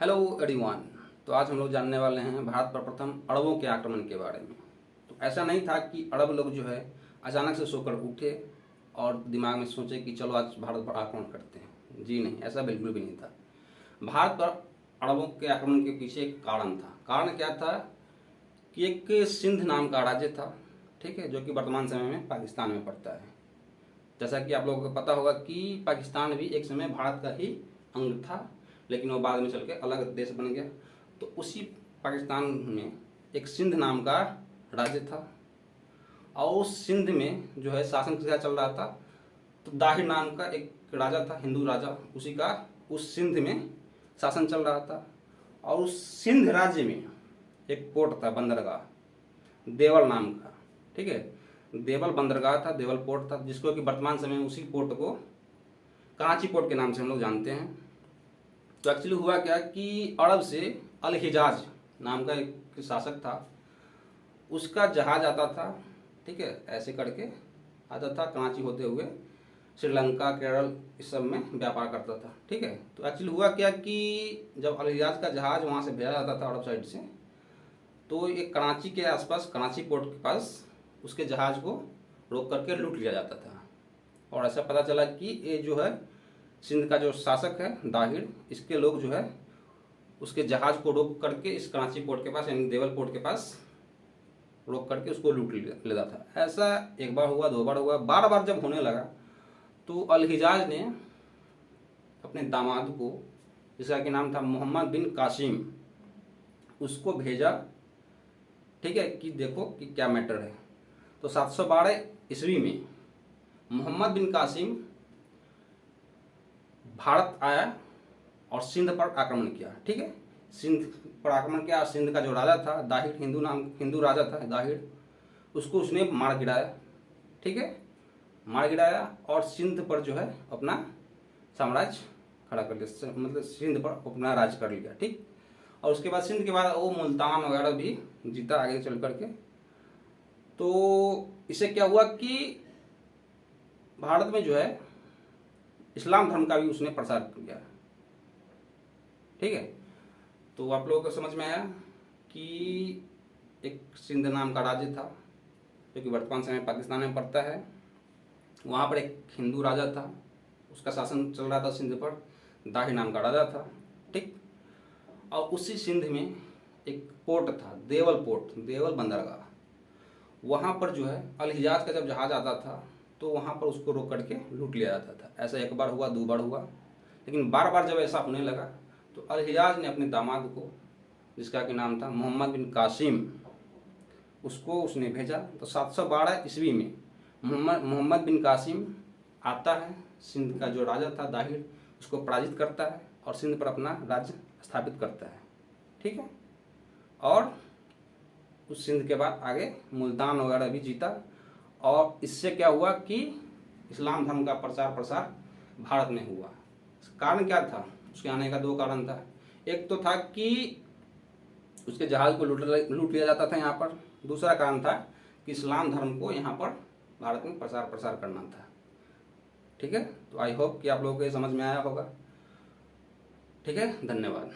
Hello everyone. तो आज हम लोग जानने वाले हैं भारत पर प्रथम अरबों के आक्रमण के बारे में। तो ऐसा नहीं था कि अरब लोग जो है अचानक से सोकर उठे और दिमाग में सोचे कि चलो आज भारत पर आक्रमण करते हैं। जी नहीं, ऐसा बिल्कुल भी नहीं था। भारत पर अरबों के आक्रमण के पीछे एक कारण था। कारण क्या था कि एक सिंध नाम का राज्य था, ठीक है, जो कि वर्तमान समय में पाकिस्तान में पड़ता है। जैसा कि आप लोगों को पता होगा कि पाकिस्तान भी एक समय भारत का ही अंग था, लेकिन वो बाद में चल के अलग देश बन गया। तो उसी पाकिस्तान में एक सिंध नाम का राज्य था और उस सिंध में जो है शासन किसका चल रहा था, तो दाहिर नाम का एक राजा था, हिंदू राजा, उसी का उस सिंध में शासन चल रहा था। और उस सिंध राज्य में एक पोर्ट था, बंदरगाह, देवल नाम का, ठीक है, देवल बंदरगाह था, देवल पोर्ट था, जिसको कि वर्तमान समय में उसी पोर्ट को कराची पोर्ट के नाम से हम लोग जानते हैं। तो एक्चुअली हुआ क्या कि अरब से अल हिजाज नाम का एक शासक था, उसका जहाज आता था, ठीक है, ऐसे करके आता था, कराची होते हुए श्रीलंका, केरल, इस सब में व्यापार करता था, ठीक है। तो एक्चुअली हुआ क्या कि जब अल हिजाज का जहाज वहाँ से भेजा जाता था अरब साइड से, तो एक कराची के आसपास, कराची पोर्ट के पास उसके जहाज को रोक करके लूट लिया जाता था। और ऐसा पता चला कि ये जो है सिंध का जो शासक है दाहिर, इसके लोग जो है उसके जहाज को रोक करके इस कराची पोर्ट के पास, यानी देवल पोर्ट के पास रोक करके उसको लूट लेता था। ऐसा एक बार हुआ, दो बार हुआ, बार बार जब होने लगा तो अल हिजाज ने अपने दामाद को, जिसका कि नाम था मोहम्मद बिन कासिम, उसको भेजा, ठीक है, कि देखो कि क्या मैटर है। तो 712 ईस्वी में मोहम्मद बिन कासिम भारत आया और सिंध पर आक्रमण किया, ठीक है, सिंध पर आक्रमण किया। सिंध का जो राजा था दाहिर, हिंदू राजा था दाहिर, उसको उसने मार गिराया, ठीक है, मार गिराया और सिंध पर जो है अपना साम्राज्य खड़ा कर लिया, मतलब सिंध पर अपना राज कर लिया, ठीक। और उसके बाद सिंध के बाद वो मुल्तान वगैरह भी जीता आगे चल करके। तो इससे क्या हुआ कि भारत में जो है इस्लाम धर्म का भी उसने प्रसार किया, ठीक है। तो आप लोगों को समझ में आया कि एक सिंध नाम का राज्य था जो कि वर्तमान समय पाकिस्तान में पड़ता है। वहाँ पर एक हिंदू राजा था, उसका शासन चल रहा था सिंध पर, दाहिर नाम का राजा था, ठीक। और उसी सिंध में एक पोर्ट था, देवल पोर्ट, देवल बंदरगाह। वहाँ पर जो है अल हिजाज का जब जहाज आता था तो वहाँ पर उसको रोक करके लूट लिया जाता था। ऐसा एक बार हुआ, दो बार हुआ, लेकिन बार बार जब ऐसा होने लगा तो अल हिजाज ने अपने दामाद को, जिसका कि नाम था मोहम्मद बिन कासिम, उसको उसने भेजा। तो 712 ईस्वी में मोहम्मद बिन कासिम आता है, सिंध का जो राजा था दाहिर, उसको पराजित करता है और सिंध पर अपना राज्य स्थापित करता है, ठीक है। और उस सिंध के बाद आगे मुल्तान वगैरह भी जीता। और इससे क्या हुआ कि इस्लाम धर्म का प्रसार भारत में हुआ। कारण क्या था उसके आने का? दो कारण था। एक तो था कि उसके जहाज को लूट लिया जाता था यहाँ पर। दूसरा कारण था कि इस्लाम धर्म को यहाँ पर भारत में प्रसार करना था, ठीक है। तो आई होप कि आप लोगों को ये समझ में आया होगा, ठीक है। धन्यवाद।